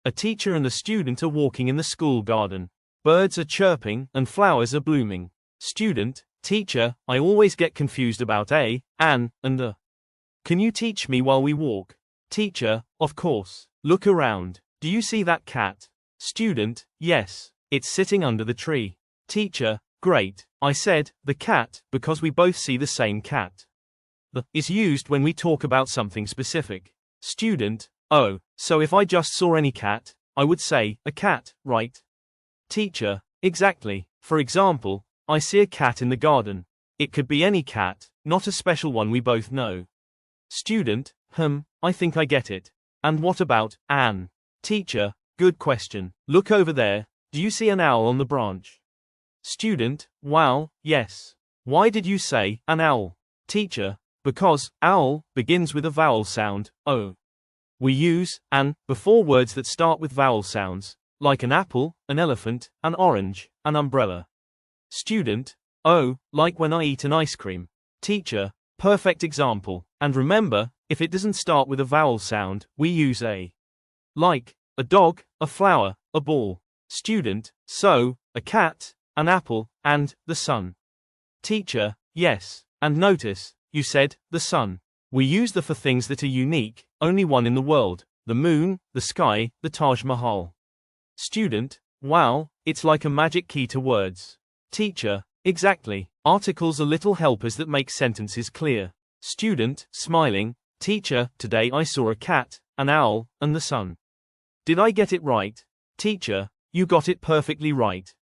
A teacher and a student are walking in the school garden. Birds are chirping, and flowers are blooming. Student, teacher, I always get confused about a, an, and a. Can you teach me while we walk? Teacher, of course. Look around. Do you see that cat? Student, yes. It's sitting under the tree. Teacher, great. I said, the cat, because we both see the same cat. The is used when we talk about something specific. Student, oh, so if I just saw any cat, I would say, a cat, right? Teacher, exactly. For example, I see a cat in the garden. It could be any cat, not a special one we both know. Student, I think I get it. And what about an? Teacher, good question. Look over there. Do you see an owl on the branch? Student, wow, yes. Why did you say an owl? Teacher, because owl begins with a vowel sound, o. We use an before words that start with vowel sounds, like an apple, an elephant, an orange, an umbrella. Student, oh, like when I eat an ice cream. Teacher, perfect example. And remember, if it doesn't start with a vowel sound, we use a. Like, a dog, a flower, a ball. Student, so, a cat, an apple, and the sun. Teacher, yes. And notice, you said, the sun. We use the for things that are unique, only one in the world, the moon, the sky, the Taj Mahal. Student, wow, it's like a magic key to words. Teacher, exactly. Articles are little helpers that make sentences clear. Student, smiling, teacher, today I saw a cat, an owl, and the sun. Did I get it right? Teacher, you got it perfectly right.